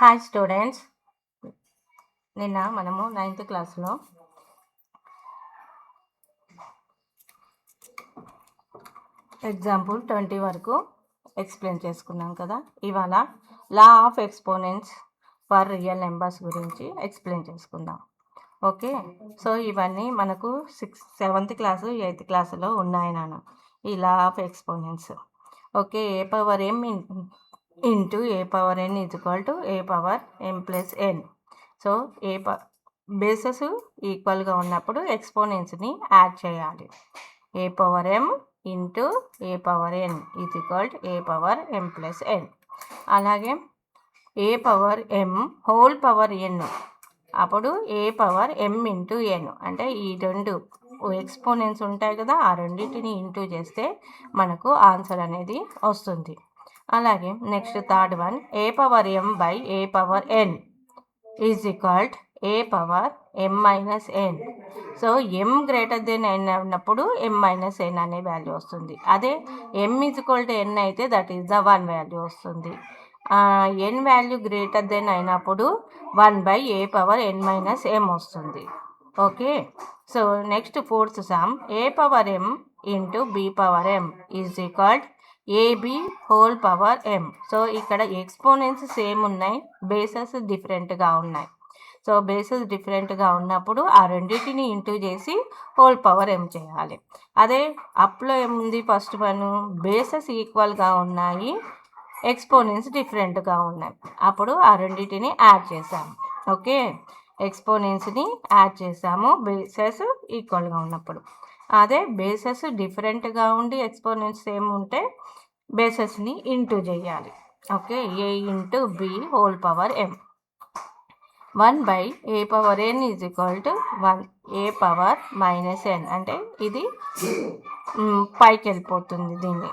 Hi students, నిన్న మనము 9th క్లాస్లో ఎగ్జాంపుల్ 20 వరకు ఎక్స్ప్లెయిన్ చేసుకున్నాం కదా. ఇవాళ law of exponents for real numbers గురించి ఎక్స్ప్లెయిన్ చేసుకుందాం. ఓకే, సో ఇవన్నీ మనకు 7th క్లాసు 8th క్లాసులో ఉన్నాయి నాన్న, ఈ law of exponents. Okay, A power M into A power N is equal to A power M plus N. So bases ఈక్వల్గా ఉన్నప్పుడు ఎక్స్పోనెంట్స్ని యాడ్ చేయాలి. A power M into A power N is equal to A power M plus N. అలాగే A power M whole power ఎన్, అప్పుడు ఏ power M into ఎన్, అంటే ఈ రెండు exponents ఉంటాయి కదా, ఆ రెండింటిని ఇంటూ చేస్తే మనకు ఆన్సర్ అనేది వస్తుంది. అలాగే next third one, A power M by A power N is equal A power M minus N. So M greater than N ఉన్నప్పుడు ఎం మైనస్ ఎన్ అనే వాల్యూ వస్తుంది. అదే M is equal to N అయితే that is the 1 value వస్తుంది. ఎన్ value greater than అయినప్పుడు 1 by A power N minus M వస్తుంది. Okay, so next fourth sum, A power M into B power M is equal AB whole power M. So ఇక్కడ exponents same ఉన్నాయి, bases డిఫరెంట్గా ఉన్నాయి. So bases డిఫరెంట్గా ఉన్నప్పుడు ఆ రెండింటిని ఇంటూ చేసి హోల్ పవర్ ఎం చేయాలి. అదే అప్లో ఏముంది, ఫస్ట్ వన్ బేసెస్ ఈక్వల్గా ఉన్నాయి, ఎక్స్పోనెంట్స్ డిఫరెంట్గా ఉన్నాయి, అప్పుడు ఆ రెండింటిని యాడ్ చేసాము. ఓకే, ఎక్స్పోనెంట్స్ని యాడ్ చేసాము బేసెస్ ఈక్వల్గా ఉన్నప్పుడు. అదే బేసెస్ డిఫరెంట్గా ఉండి ఎక్స్పోనెంట్స్ సేమ్ ఉంటే బేసెస్ని ఇంటూ చేయాలి. Okay, A into B whole power M. 1 by A power N is equal to 1 A power minus N, అంటే ఇది పైకి వెళ్ళిపోతుంది. దీన్ని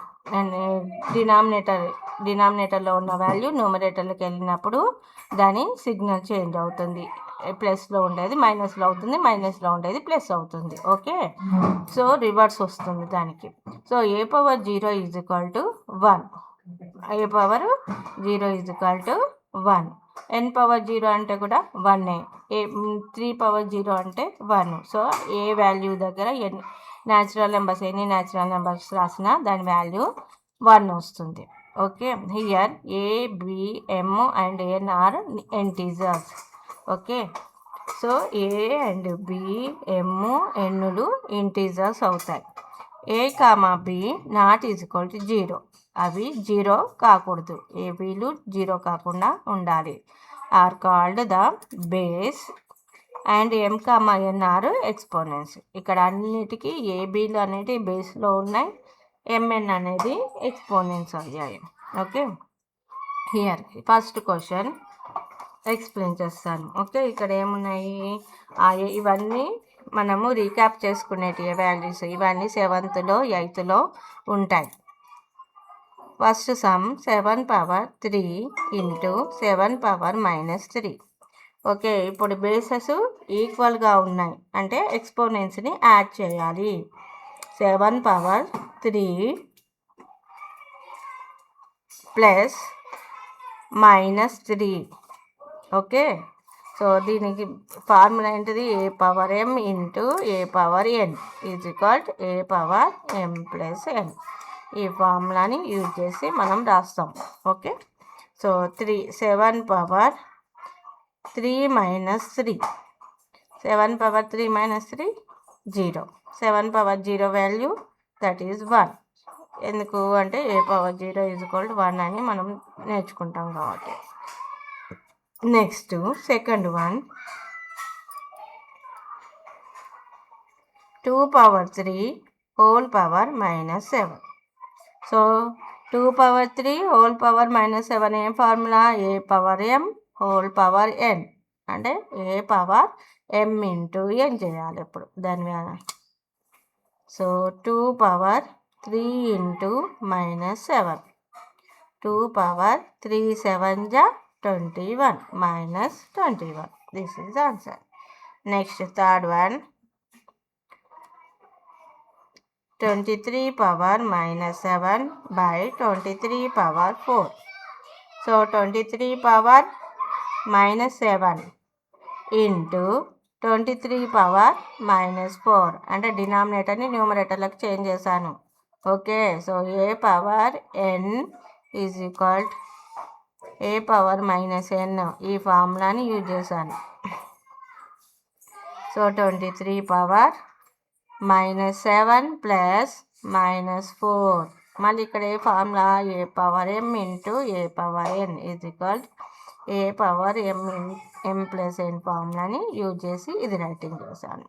డినామినేటర్లో ఉన్న వాల్యూ న్యూమరేటర్లోకి వెళ్ళినప్పుడు దాని సిగ్నల్ చేంజ్ అవుతుంది. ప్లస్లో ఉండేది మైనస్లో అవుతుంది, మైనస్లో ఉండేది ప్లస్ అవుతుంది. ఓకే, సో రివర్స్ వస్తుంది దానికి. So A power 0 is equal to 1, A power 0 is equal to 1. N power 0 అంటే కూడా 1, 3 పవర్ 0 అంటే 1. సో ఏ వాల్యూ దగ్గర ఎన్ని న్యాచురల్ నెంబర్స్ రాసినా దాని వాల్యూ 1 వస్తుంది. Okay, here A B M and N are integers. Okay, so A and B M ఎన్నులు integers అవుతాయి. A comma B not is equal to 0, అవి 0 కాకూడదు, ఏబీలు 0 కాకుండా ఉండాలి. Are called the base and M comma N are exponents. ఇక్కడ అన్నిటికీ ఏబీలు అనేవి బేస్లో ఉన్నాయి, ఎంఎన్ అనేది ఎక్స్పోనెంట్స్ అయ్యాయి. Okay, here first question explain చేస్తాను. ఓకే, ఇక్కడ ఏమున్నాయి, ఇవన్నీ మనము రీక్యాప్ చేసుకునేటి వాల్యూస్, ఇవన్నీ 7th 8th ఉంటాయి. First sum 7 power 3 into 7 power minus 3. Okay, ఇప్పుడు బేసెస్ ఈక్వల్గా ఉన్నాయి అంటే ఎక్స్పోనెంట్స్ని యాడ్ చేయాలి. 7 power 3 plus minus 3. Okay, so దీనికి ఫార్ములా ఏంటిది, A power M into A power N is equal to A power M plus N. ఈ ఫార్ములాని యూజ్ చేసి మనం రాస్తాం. Okay, so 7 power 3 minus 3, 7 power 3 minus 3 0. 7 power 0 value that is 1. ఎందుకు అంటే ఏ power 0 is equal to 1 అని మనం నేర్చుకుంటాం కాబట్టి. Next second one, 2 power 3 whole power minus 7. So 2 power 3 whole power minus 7 ఏం ఫార్ములా, ఏ పవర్ ఎం హోల్ పవర్ ఎన్, అంటే ఏ power M into ఎన్ చేయాలి ఇప్పుడు దాని మీద. So 2 power 3 into minus 7, 2 power 3 7 జా 21 minus 21. This is answer. Next third one, 23 power minus 7 by 23 power 4. So 23 power -7 into 23^-4 అంటే డినామినేటర్ని న్యూమరేటర్లకు చేంజ్ చేశాను. Okay, so a power n is equal a power -n ఈ ఫార్ములాని యూజ్ చేశాను. So 23^-7 plus -4 మళ్ళీ ఇక్కడ ఏ formula a power m into a power n is equal a power m plus n ఫార్ములాని యూజ్ చేసి ఇది రైటింగ్ చేశాను.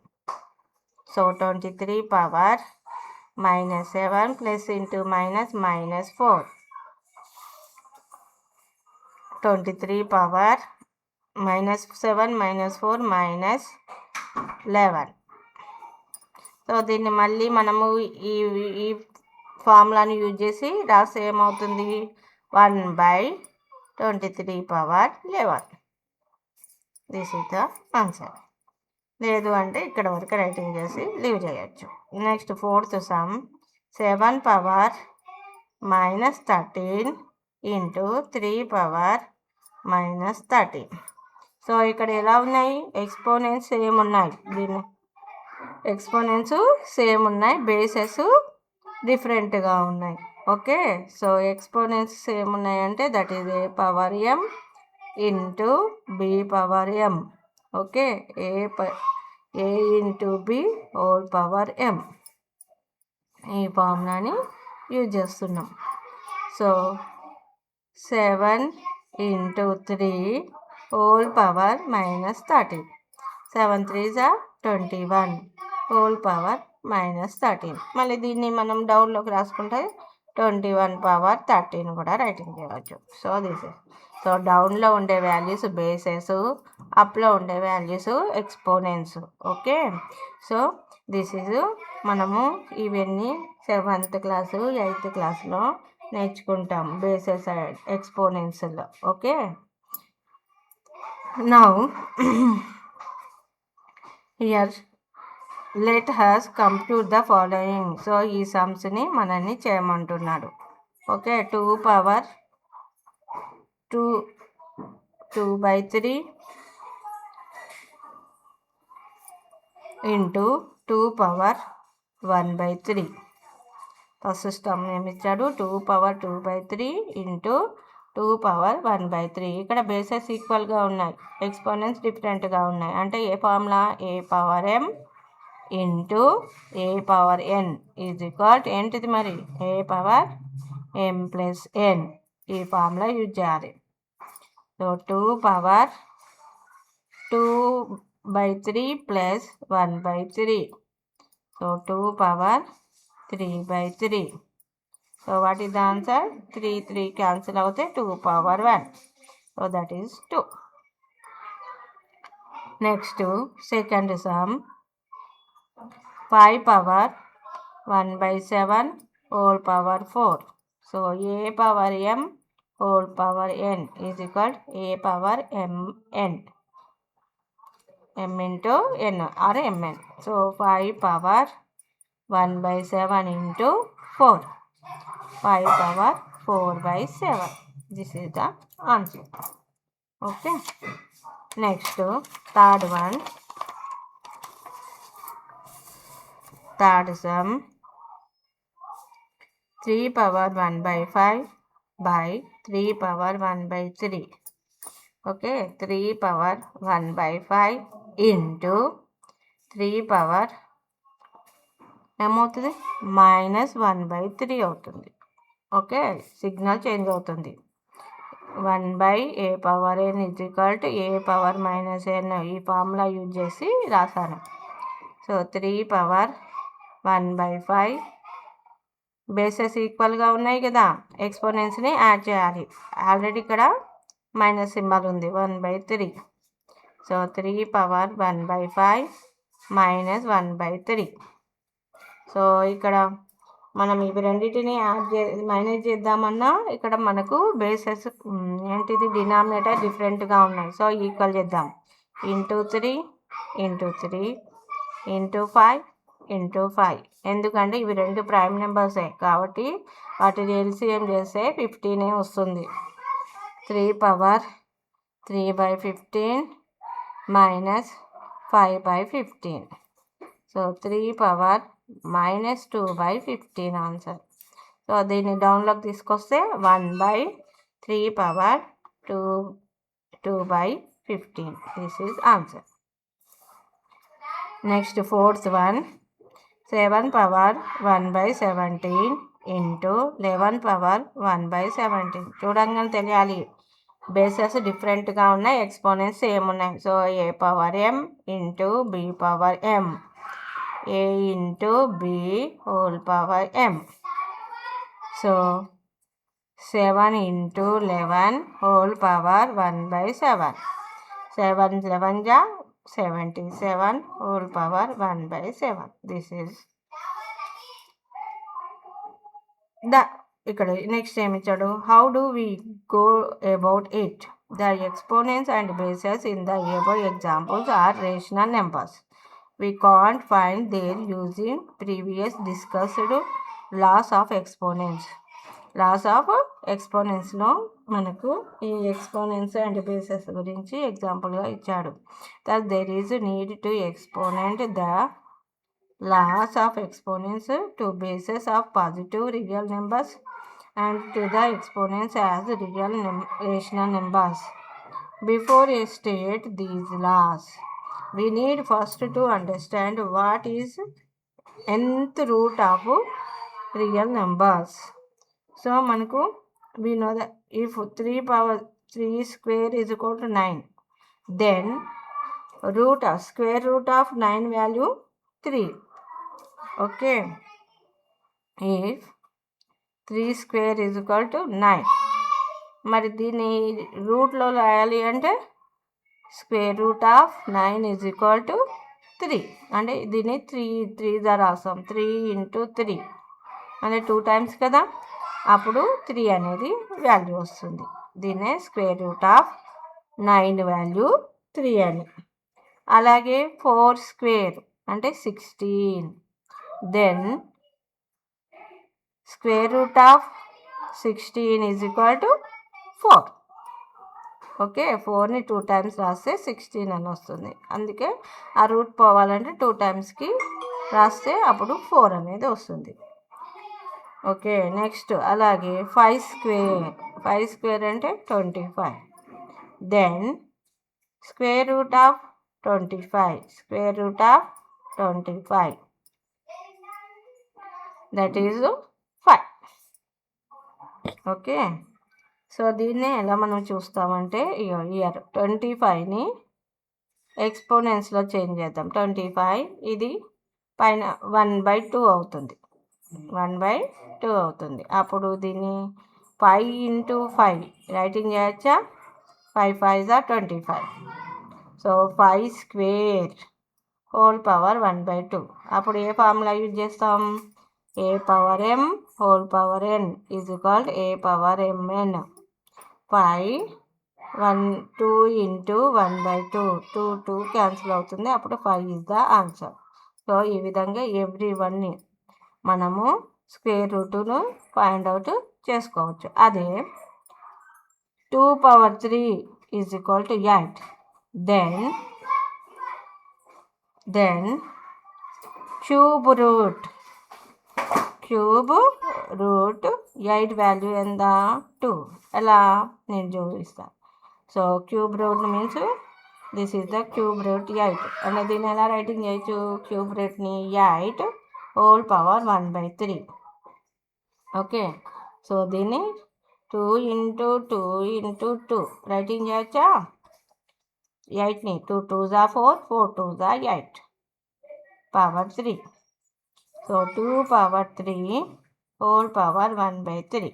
So 23^-7 plus into -4 23^-7 -4 -11. సో దీన్ని మళ్ళీ మనము ఈ ఫార్ములాని యూజ్ చేసి రాస్తే ఏమవుతుంది 1/23^11. This is the answer. లేదు అంటే ఇక్కడ వరకు రైటింగ్ చేసి లీవ్ చేయొచ్చు. Next 4th some 7 power -13 into 3 power -13. So ఇక్కడ ఎలా ఉన్నాయి, ఎక్స్పోనెంట్స్ సేమ్ ఉన్నాయి, దీని ఎక్స్పోనెంట్స్ సేమ్ ఉన్నాయి, బేసెస్ డిఫరెంట్గా ఉన్నాయి. ఓకే, సో ఎక్స్పోనెంట్స్ సేమ్ ఉన్నాయంటే that is a power m into b power m. Okay, a into b whole power m ఈ ఫార్ములాని యూజ్ చేస్తున్నాం. So 7 into 3 whole power -13 7 3s 21 whole power -13. మళ్ళీ దీన్ని మనం డౌన్లోకి రాసుకుంటే 21^13 కూడా రైటింగ్ చేయవచ్చు. సో దిస్ ఇస్ సో డౌన్లో ఉండే వాల్యూస్ బేసెస్, అప్లో ఉండే values exponents. Okay, so this is మనము ఇవన్నీ 7th క్లాసు 8th క్లాస్లో నేర్చుకుంటాం బేసెస్ ఎక్స్పోనెంట్స్లో. Okay, now here let us compute the following. So ఈ సమ్స్ని మనల్ని చేయమంటున్నాడు. Okay, 2/3 into 2^1/3. ఫస్ట్ సమ్ ఏమి ఇచ్చాడు, 2^2/3 ఇంటూ 2^1/3. ఇక్కడ బేసెస్ ఈక్వల్గా ఉన్నాయి, ఎక్స్పోనెంట్స్ డిఫరెంట్గా ఉన్నాయి. అంటే ఏ formula a power m into a power n is equal ఏంటిది మరి a power m plus n ఈ ఫార్ములా యూజ్ చేయాలి. So 2/3 plus 1/3. So 2^3/3. So what is the answer, 3 cancel అవుతే 2^1. So that is 2. Next second sum 5 power 1/7 whole power 4. So a power m whole power n is equal a power mn m into n are mn. So 5 power 1/7 into 4 5 power 4/7. This is the answer. Okay, next third sum 3 power 1/5 by 3 power 1/3. Okay, 3 power 1/5 into 3 power ఏమవుతుంది -1/3 అవుతుంది. Okay, signal change అవుతుంది. 1/a power n is equal to a power -n ఈ formula use చేసి రాశాను. So 3 power 1/5 bases ఈక్వల్గా ఉన్నాయి కదా, ఎక్స్పోనెంట్స్ని add చేయాలి. ఆల్రెడీ ఇక్కడ మైనస్ సింబల్ ఉంది 1/3. So 3 power 1/5 -1/3. సో ఇక్కడ మనం ఇవి రెండింటిని మైనస్ చేద్దామన్నా ఇక్కడ మనకు బేసెస్ ఏంటిది డినామినేటర్ డిఫరెంట్గా ఉన్నాయి. సో ఈక్వల్ చేద్దాం. Into 3 into 3 into 5 into 5. ఎందుకంటే ఇవి రెండు ప్రైమ్ నెంబర్సే కాబట్టి వాటిని ఎల్సిఎం చేస్తే 15 వస్తుంది. 3 power 3/15 minus 5/15. So 3 power minus 2/15 answer. So దీన్ని డౌన్లోకి తీసుకొస్తే 1/3 power 2/15. This is answer. Next, fourth one, 7 power 1/17 into 11 power 1/17. చూడంగానే తెలియాలి, బేసెస్ డిఫరెంట్గా ఉన్నాయి, ఎక్స్పోనెంట్స్ సేమ్ ఉన్నాయి. So a power m into b power m, a into b whole power m. So 7 into 11 whole power 1/7. 7 11 ja 77 whole power 1/7. This is the ఇక్కడ next ఏమి ఇచ్చాడు, how do we go about it? The exponents and bases in the above examples are rational numbers. We can't find their using previous discussed laws of exponents. Laws of ఎక్స్పోనెంట్స్లో మనకు ఈ exponents and bases గురించి ఎగ్జాంపుల్గా ఇచ్చాడు. That there is need to exponent the laws of exponents to bases of positive real numbers and to the exponents as real rational numbers. Before we state these laws, we need first to understand what is nth root of real numbers. So manaku we know that if 3 power 3 square is equal to 9, then square root of 9 value 3. Okay, if 3 square is equal to 9, మరి దీన్ని రూట్లో రాయాలి అంటే square root of 9 is equal to 3. అంటే దీన్ని 3 రాస్తాం. 3 into 3 అంటే 2 times కదా, అప్పుడు 3 అనేది వాల్యూ వస్తుంది. దీన్నే స్క్వేర్ రూట్ ఆఫ్ 9 వాల్యూ 3 అని. అలాగే 4 square అంటే 16. Then square root of 16 is equal to 4. ఓకే, 4ని 2 times రాస్తే 16 అని వస్తుంది. అందుకే ఆ రూట్ పోవాలంటే 2 timesకి రాస్తే అప్పుడు 4 అనేది వస్తుంది. ఓకే, నెక్స్ట్ అలాగే 5 square అంటే 25. Then square root of 25 that is 5. Okay, so దీన్నే ఎలా మనం చూస్తామంటే ఇయర్ 25ని ఎక్స్పోనెంట్స్లో చేంజ్ చేద్దాం. 25 ఇది పైన 1/2 అవుతుంది. 1/2 అవుతుంది. అప్పుడు దీన్ని 5 into 5 రైటింగ్ చేయొచ్చా? 5 5s are 25. So 5 square whole power 1/2. అప్పుడు ఏ ఫార్ములా యూజ్ చేస్తాం? a power m whole power n is equal to a power mn. 5 1 2 into 1/2, 2 cancel అవుతుంది. అప్పుడు 5 is the answer. సో ఈ విధంగా ఎవ్రీ వన్ని మనము స్క్వేర్ రూట్ను ఫైండ్ అవుట్ చేసుకోవచ్చు. అదే 2 power 3 is equal to 8. Then cube root 8 value ఎంత? 2. ఎలా నేను చూపిస్తాను. So cube root means this is the cube root 8. అంటే దీన్ని ఎలా రైటింగ్ చేయొచ్చు? క్యూబ్ రూట్ని 8 whole power 1/3. ఓకే, సో దీన్ని 2 into 2 into 2 రైటింగ్ చేయొచ్చా? 8ని 2 2s are 4, 4 2s are 8 power 3. So 2 power 3 whole power 1/3.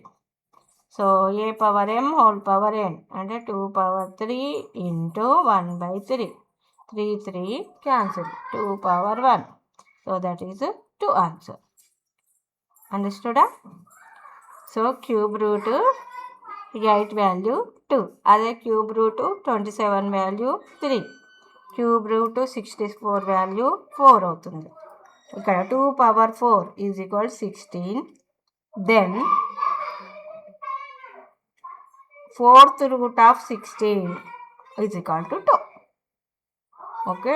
So a power m whole power n అంటే 2 power 3 into 1/3. 3 3 cancel, 2 power 1. So that is 2 answer. అండర్స్టూడా? So cube root 8 value 2, అదే cube root 27 value 3, cube root 64 value 4 అవుతుంది. ఇక్కడ 2 power 4 is equal to 16. Then 4th root of 16 is equal to 2. Okay,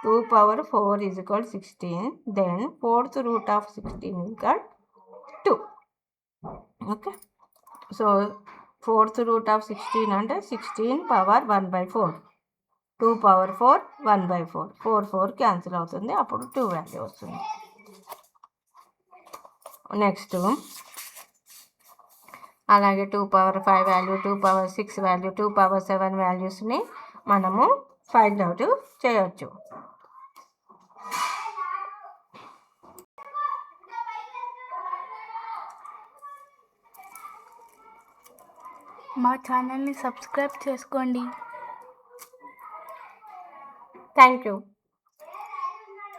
2 power 4 is equal 16. Then 4th root of 16 is equal 2. Okay, so 4th root of 16 అంటే 16 power 1/4. 2 power 4 1/4. 4 4 cancel అవుతుంది, అప్పుడు 2 value వస్తుంది. Next అలాగే 2 power 5 value, 2 power 6 value, 2 power 7 వాల్యూస్ని మనము find out చేయొచ్చు. మా ఛానల్ని సబ్స్క్రైబ్ చేసుకోండి. Thank you.